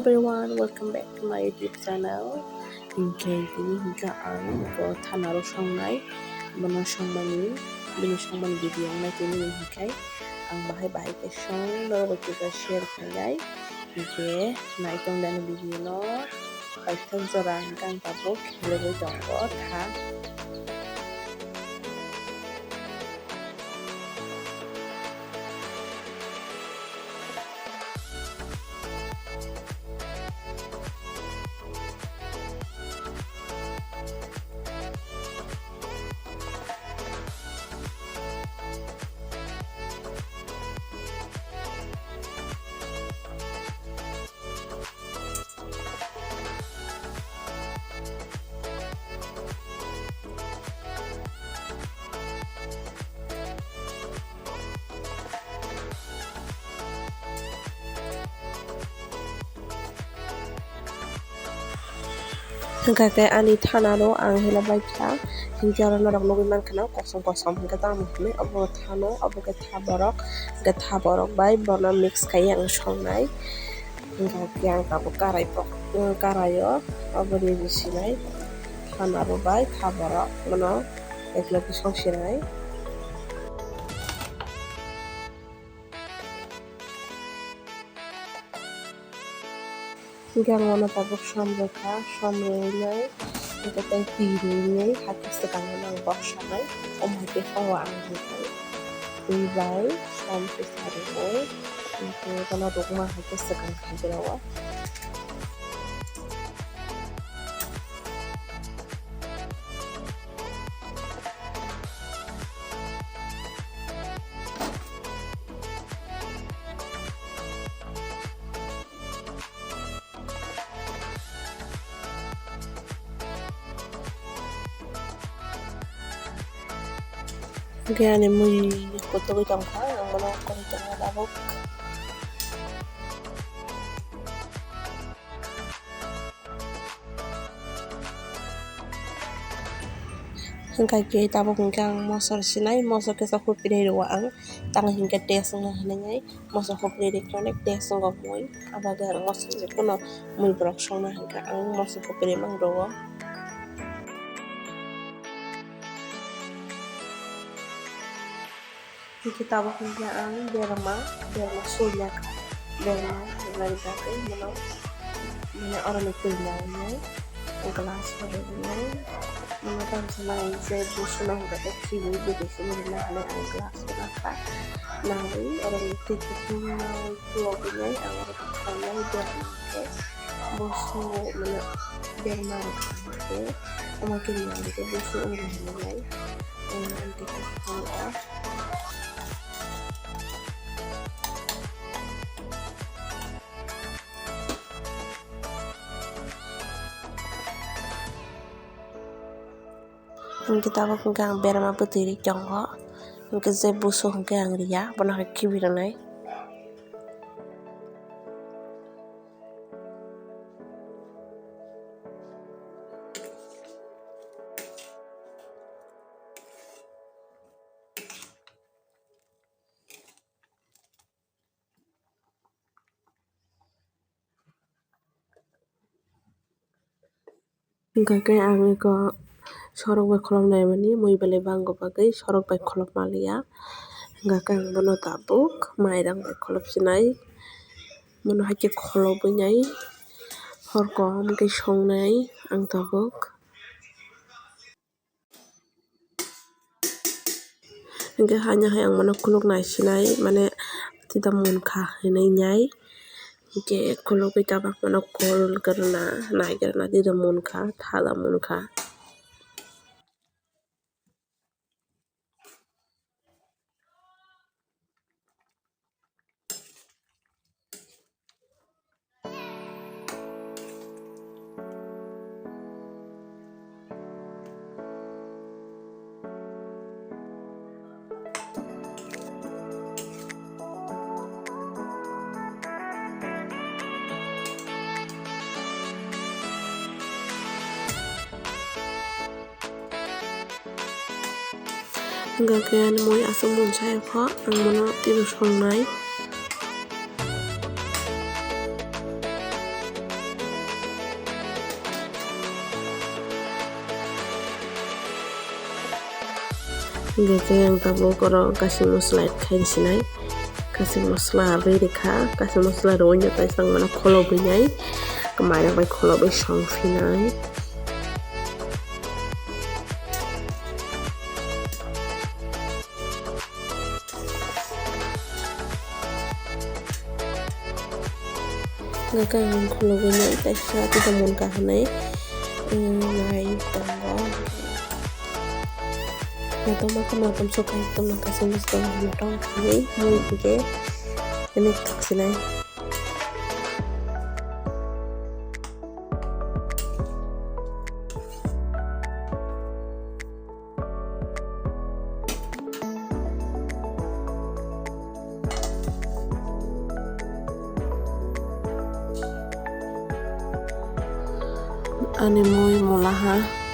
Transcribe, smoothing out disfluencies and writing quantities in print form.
everyone, welcome back to my YouTube channel. Hingga ini hingga ang ko thahnaro songnai bono songmani bini songmani video nai tini hingkai ang bahai ke song no kita share khangai hingga nai tong dan video no bai thang jora hingkang tabok khele jongo tha Hingga ani thahnaro ang hela baikha hingga norok logi mankana kosom hingga tang mukme abo thano abo ke thaborok bai bona mix kai ang songnai hingga yang kabo karayo abo ni bisinai thahnaro bai thaborok mono ekla bisong sinai hingga ngono tabok somrelai hingga tay pirunai hati sekangan ang boksanai omake sawa ang hingga ibai som pisaroi hingga kana rukma hati sekang khajirawa Gani muy koto ko tang pa ang mga konto nga dabok hingga ke tabok hinggang mosor sinai mosor ke sa kupire ang tang hingga desong nga hanay mosor kupire kronek desong ga moy abaga mosor je kuno muiborok songna hingga ang mosor kupire mang doa kita bakal ang berma sulyak berma dari kaki mana orang itu bilangnya kelas berikutnya mana kan senang saya busulah kata kiri di sini mana kelas berapa nawi orang itu punya orang kaya berma busu mana berma ke makin yang itu busu orang lain nanti kita kita bakal gang berma putiri jongho hingga ze busu hingga ria bona kibiranai hingga ang ko sorok bai kholom nai mani mui bele bango bagai sorok bai kholom malia hingga kang bono tabuk mairang bai kholop sinai mono haike kholob nai horkom ke songnai ang tabuk hingga hanya hayang mono kuluk nai sinai mane tidak munkha hinai nyai hingga kuluk tabak mono kol karena nai karena tidak munkha thala munkha hingga kaya moi asam muncai kok ang mono tidur songnai yang tabu koro kasih musla kai sinai kasih musla berika kasih musla ronya tai sang mana kolo binai kemarin bai kolo bai song finai ngaka yang kolo binai tai sa kita mun kahanai ngai tanggo atau makan macam suka itu makasih mesti motong kali mau juga ini taksilai ane moi molaha